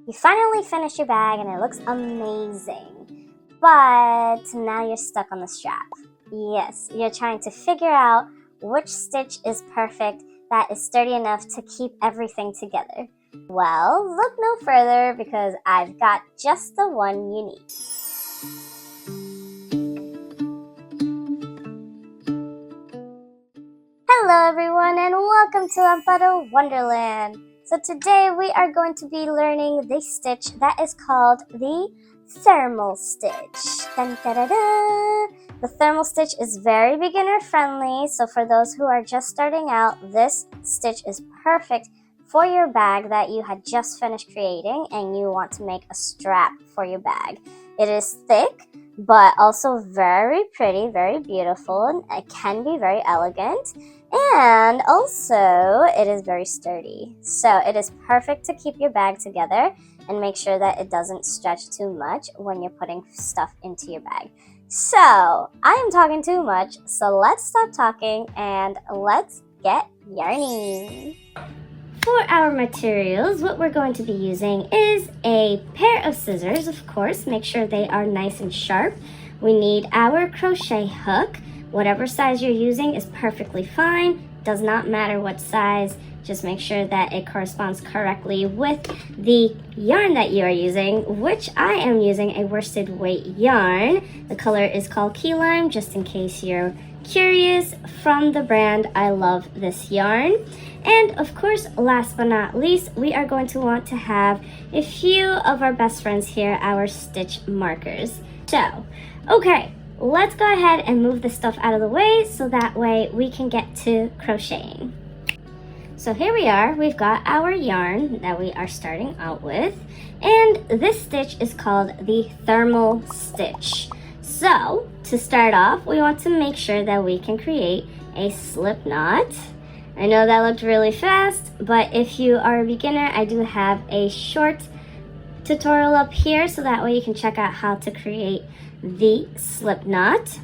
You finally finished your bag and it looks amazing, but now you're stuck on the strap. Yes, you're trying to figure out which stitch is perfect that is sturdy enough to keep everything together. Well, look no further because I've got just the one you need. Hello everyone and welcome to Amparo Wonderland. So today we are going to be learning the stitch that is called the thermal stitch. Dun, da, da, da. The thermal stitch is very beginner friendly, so for those who are just starting out, this stitch is perfect for your bag that you had just finished creating and you want to make a strap for your bag. It is thick, but also very pretty, very beautiful, and it can be very elegant. And also, it is very sturdy. So it is perfect to keep your bag together and make sure that it doesn't stretch too much when you're putting stuff into your bag. So, I am talking too much, so let's stop talking and let's get yarning. For our materials, what we're going to be using is a pair of scissors, of course. Make sure they are nice and sharp. We need our crochet hook. Whatever size you're using is perfectly fine. Does not matter what size. Just make sure that it corresponds correctly with the yarn that you are using, which I am using a worsted weight yarn. The color is called Key Lime, just in case you're curious. From the brand I Love This Yarn. And of course, last but not least, we are going to want to have a few of our best friends here, our stitch markers. So, okay. Let's go ahead and move this stuff out of the way so that way we can get to crocheting. So here we are, we've got our yarn that we are starting out with, and this stitch is called the thermal stitch. So to start off, we want to make sure that we can create a slip knot. I know that looked really fast, but if you are a beginner, I do have a short tutorial up here so that way you can check out how to create the slip knot.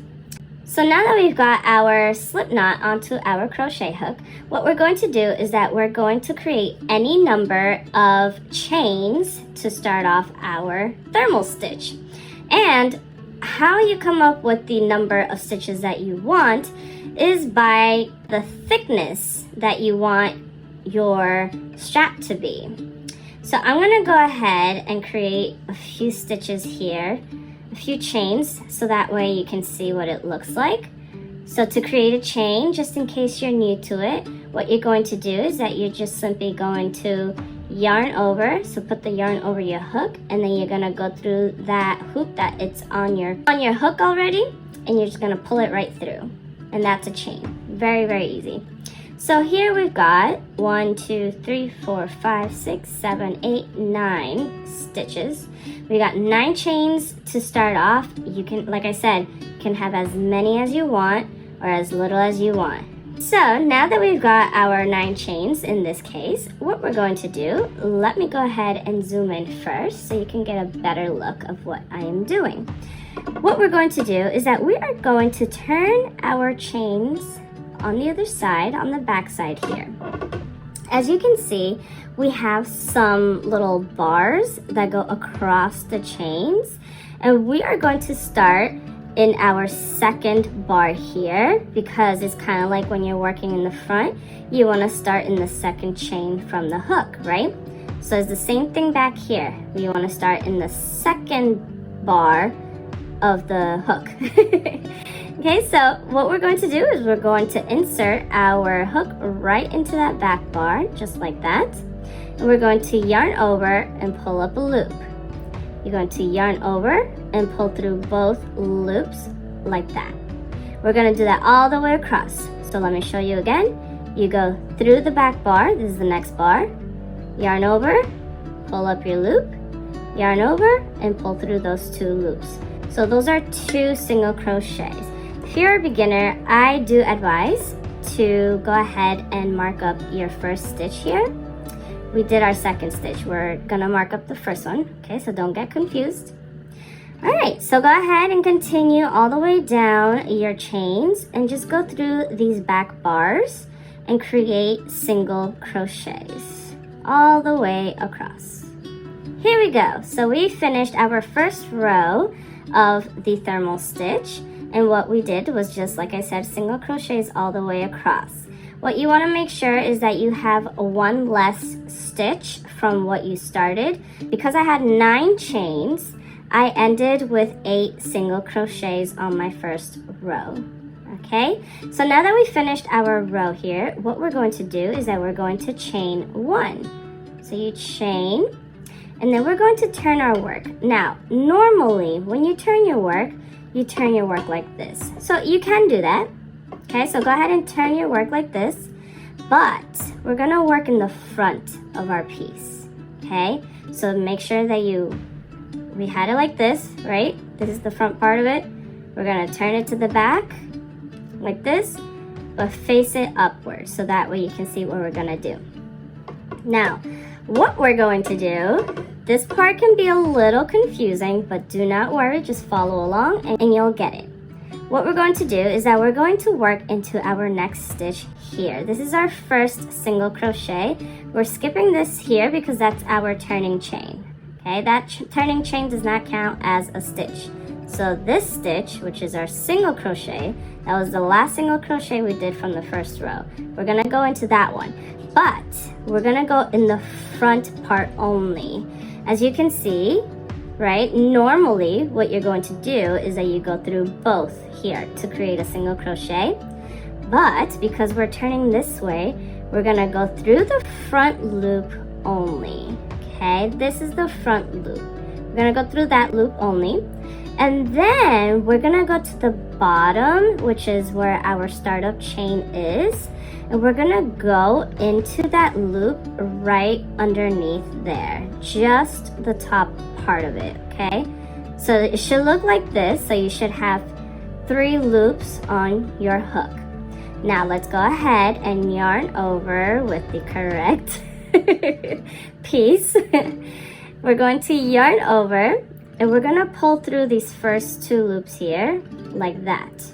So now that we've got our slip knot onto our crochet hook, what we're going to do is that we're going to create any number of chains to start off our thermal stitch. And how you come up with the number of stitches that you want is by the thickness that you want your strap to be. So I'm going to go ahead and create a few stitches here, a few chains, so that way you can see what it looks like. So to create a chain, just in case you're new to it, what you're going to do is that you're just simply going to yarn over. So put the yarn over your hook, and then you're going to go through that hoop that it's on your hook already, and you're just going to pull it right through. And that's a chain. Very, very easy. So here we've got 1, 2, 3, 4, 5, 6, 7, 8, 9 stitches. We got 9 chains to start off. You can, like I said, you can have as many as you want or as little as you want. So now that we've got our 9 chains in this case, what we're going to do, let me go ahead and zoom in first so you can get a better look of what I am doing. What we're going to do is that we are going to turn our chains on the other side, on the back side here. As you can see, we have some little bars that go across the chains, and we are going to start in our second bar here because it's kind of like when you're working in the front, you want to start in the second chain from the hook, right? So it's the same thing back here. We want to start in the second bar of the hook. Okay, so what we're going to do is we're going to insert our hook right into that back bar, just like that. And we're going to yarn over and pull up a loop. You're going to yarn over and pull through both loops like that. We're going to do that all the way across. So let me show you again. You go through the back bar, this is the next bar, yarn over, pull up your loop, yarn over, and pull through those 2 loops. So those are 2 single crochets. If you're a beginner, I do advise to go ahead and mark up your first stitch here. We did our second stitch. We're gonna mark up the first one, okay, so don't get confused. All right, so go ahead and continue all the way down your chains and just go through these back bars and create single crochets all the way across. Here we go. So we finished our first row of the thermal stitch, and what we did was just like I said, single crochets all the way across. What you want to make sure is that you have one less stitch from what you started. Because I had 9 chains, I ended with 8 single crochets on my first row. Okay, so now that we finished our row here, what we're going to do is that we're going to chain 1. So you chain, and then we're going to turn our work. Now, normally when you turn your work like this. So you can do that. Okay, so go ahead and turn your work like this, but we're gonna work in the front of our piece. Okay, so make sure that we had it like this, right? This is the front part of it. We're gonna turn it to the back like this, but face it upward so that way you can see what we're gonna do. Now, what we're going to do, this part can be a little confusing, but do not worry, just follow along and you'll get it. What we're going to do is that we're going to work into our next stitch here. This is our first single crochet. We're skipping this here because that's our turning chain. Okay, that turning chain does not count as a stitch. So this stitch, which is our single crochet, that was the last single crochet we did from the first row. We're gonna go into that one, but we're gonna go in the front part only. As you can see, right, normally what you're going to do is that you go through both here to create a single crochet, but because we're turning this way, we're gonna go through the front loop only. Okay, this is the front loop. We're gonna go through that loop only, and then we're gonna go to the bottom, which is where our startup chain is, and we're gonna go into that loop right underneath there, just the top part of it. Okay, so it should look like this. So you should have 3 loops on your hook. Now let's go ahead and yarn over with the correct piece. We're going to yarn over, and we're gonna pull through these first 2 loops here like that.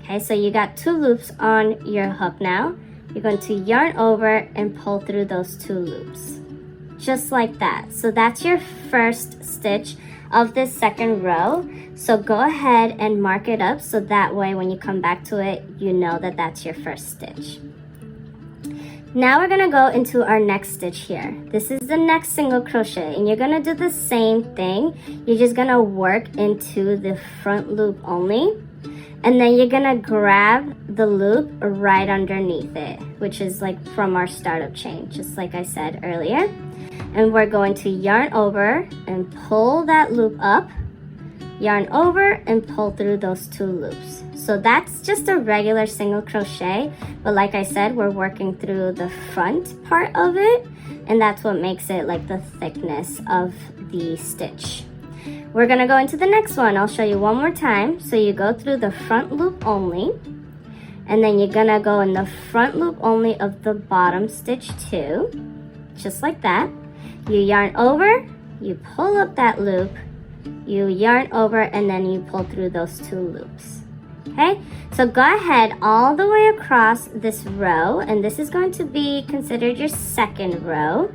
Okay, so you got 2 loops on your hook now. You're going to yarn over and pull through those 2 loops just like that. So that's your first stitch of this second row. So go ahead and mark it up so that way when you come back to it, you know that that's your first stitch. Now we're gonna go into our next stitch here. This is the next single crochet, and you're gonna do the same thing. You're just gonna work into the front loop only, and then you're gonna grab the loop right underneath it, which is like from our startup chain, just like I said earlier. And we're going to yarn over and pull that loop up, yarn over and pull through those 2 loops. So that's just a regular single crochet, but like I said, we're working through the front part of it, and that's what makes it like the thickness of the stitch. We're gonna go into the next one. I'll show you one more time. So you go through the front loop only, and then you're gonna go in the front loop only of the bottom stitch too, just like that. You yarn over, you pull up that loop, you yarn over, and then you pull through those 2 loops. Okay, so go ahead all the way across this row, and this is going to be considered your second row.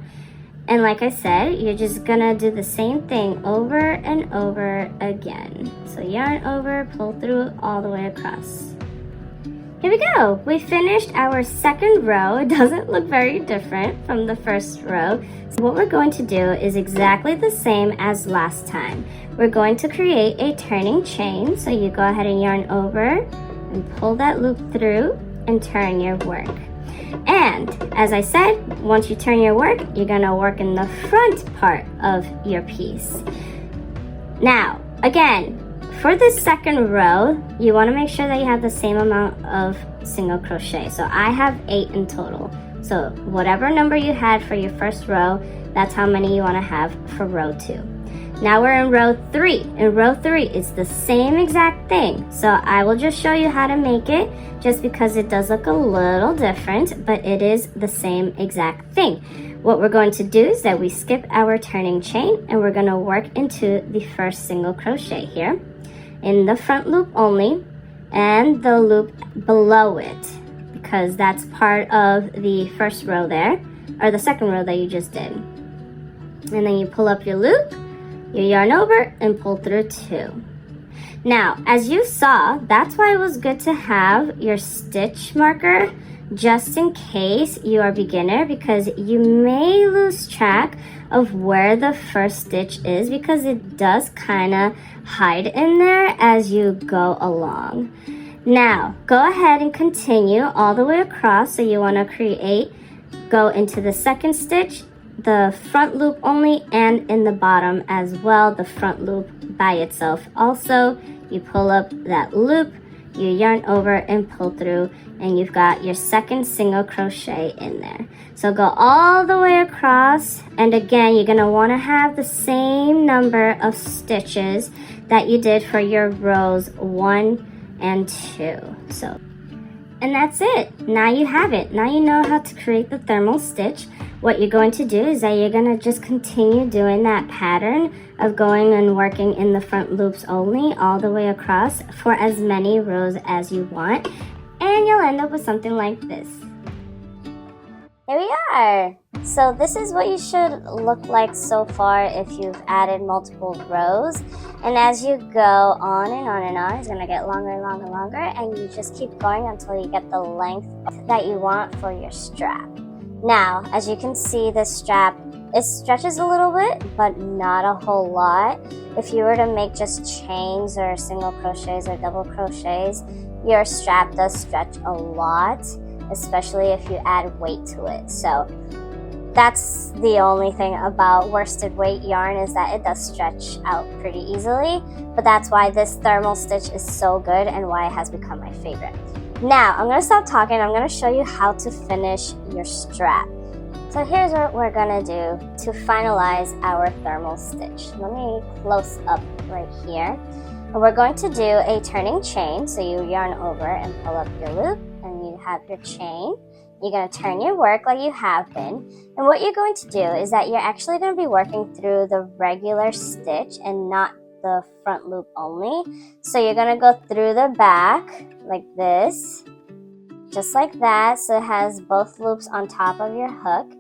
And like I said, you're just gonna do the same thing over and over again. So yarn over, pull through all the way across. Here we go. We finished our second row. It doesn't look very different from the first row. So what we're going to do is exactly the same as last time. We're going to create a turning chain. So you go ahead and yarn over and pull that loop through and turn your work. And as I said, once you turn your work, you're gonna work in the front part of your piece. Now, again, for the second row, you want to make sure that you have the same amount of single crochet. So I have 8 in total. So whatever number you had for your first row, that's how many you want to have for row 2. Now we're in row 3. In row 3, it's the same exact thing. So I will just show you how to make it, just because it does look a little different, but it is the same exact thing. What we're going to do is that we skip our turning chain, and we're going to work into the first single crochet here in the front loop only, and the loop below it, because that's part of the first row there, or the second row that you just did. And then you pull up your loop, you yarn over and pull through 2. Now, as you saw, that's why it was good to have your stitch marker just in case you are a beginner, because you may lose track of where the first stitch is because it does kind of hide in there as you go along. Now, go ahead and continue all the way across. So you want to go into the second stitch, the front loop only, and in the bottom as well, the front loop by itself. Also, you pull up that loop, you yarn over and pull through, and you've got your second single crochet in there. So go all the way across, and again, you're gonna wanna have the same number of stitches that you did for your rows 1 and 2. And that's it. Now you have it. Now you know how to create the thermal stitch. What you're going to do is that you're going to just continue doing that pattern of going and working in the front loops only all the way across for as many rows as you want. And you'll end up with something like this. Here we are. So this is what you should look like so far if you've added multiple rows. And as you go on and on and on, it's going to get longer and longer and longer, and you just keep going until you get the length that you want for your strap. Now, as you can see, this strap, it stretches a little bit, but not a whole lot. If you were to make just chains or single crochets or double crochets, your strap does stretch a lot, especially if you add weight to it. So that's the only thing about worsted weight yarn, is that it does stretch out pretty easily. But that's why this thermal stitch is so good and why it has become my favorite. Now, I'm going to stop talking. I'm going to show you how to finish your strap. So here's what we're going to do to finalize our thermal stitch. Let me close up right here. And we're going to do a turning chain. So you yarn over and pull up your loop, and you have your chain. You're going to turn your work like you have been. And what you're going to do is that you're actually going to be working through the regular stitch and not the front loop only. So you're going to go through the back like this, just like that. So it has both loops on top of your hook.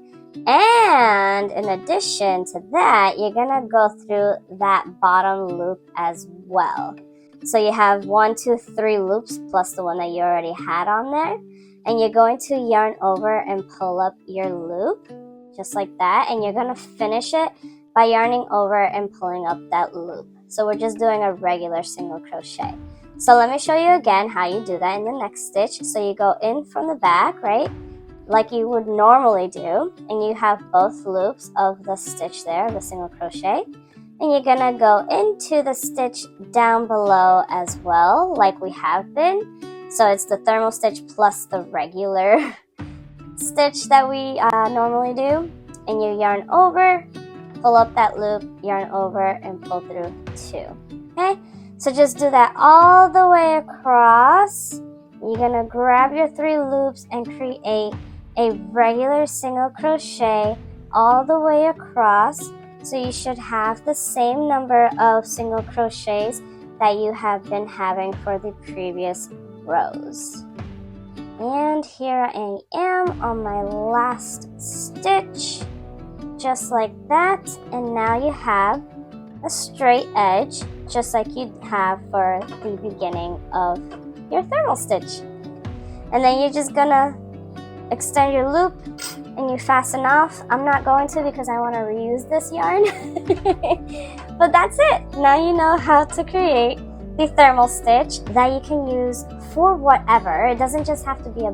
And in addition to that, you're going to go through that bottom loop as well. So you have 1, 2, 3 loops plus the one that you already had on there. And you're going to yarn over and pull up your loop, just like that. And you're going to finish it by yarning over and pulling up that loop. So we're just doing a regular single crochet. So let me show you again how you do that in the next stitch. So you go in from the back, right, like you would normally do. And you have both loops of the stitch there, the single crochet. And you're going to go into the stitch down below as well, like we have been. So it's the thermal stitch plus the regular stitch that we normally do. And you yarn over, pull up that loop, yarn over, and pull through 2. Okay? So just do that all the way across. You're going to grab your 3 loops and create a regular single crochet all the way across. So you should have the same number of single crochets that you have been having for the previous rows. And here I am on my last stitch, just like that. And now you have a straight edge, just like you'd have for the beginning of your thermal stitch. And then you're just gonna extend your loop and you fasten off. I'm not going to because I want to reuse this yarn. But that's it. Now you know how to create the thermal stitch that you can use for whatever. It doesn't just have to be a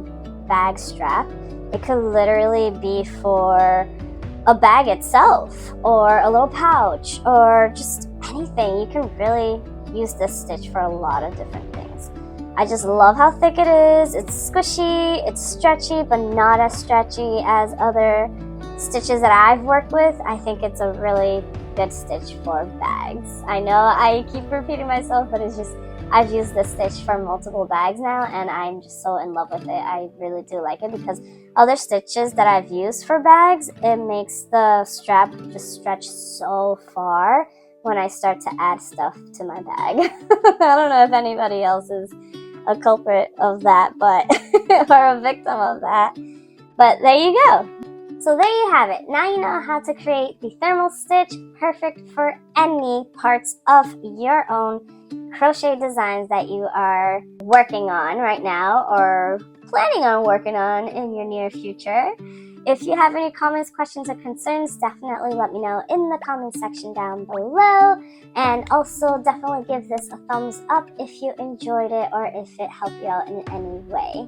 bag strap. It could literally be for a bag itself, or a little pouch, or just anything. You can really use this stitch for a lot of different things. I just love how thick it is. It's squishy, it's stretchy, but not as stretchy as other stitches that I've worked with. I think it's a really good stitch for bags. I know I keep repeating myself, but it's just, I've used this stitch for multiple bags now, and I'm just so in love with it. I really do like it because other stitches that I've used for bags, it makes the strap just stretch so far when I start to add stuff to my bag. I don't know if anybody else is a culprit of that, but or a victim of that. But there you go. So there you have it. Now you know how to create the thermal stitch, perfect for any parts of your own crochet designs that you are working on right now or planning on working on in your near future. If you have any comments, questions, or concerns, definitely let me know in the comment section down below. And also definitely give this a thumbs up if you enjoyed it or if it helped you out in any way.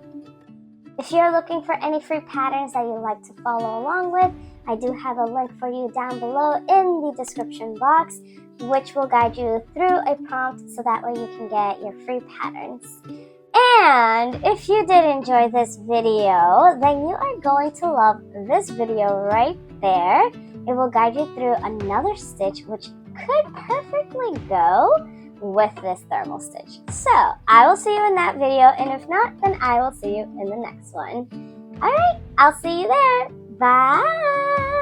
If you're looking for any free patterns that you'd like to follow along with, I do have a link for you down below in the description box, which will guide you through a prompt so that way you can get your free patterns. And if you did enjoy this video, then you are going to love this video right there. It will guide you through another stitch which could perfectly go with this thermal stitch. So I will see you in that video, and if not, then I will see you in the next one. Alright, I'll see you there. Bye!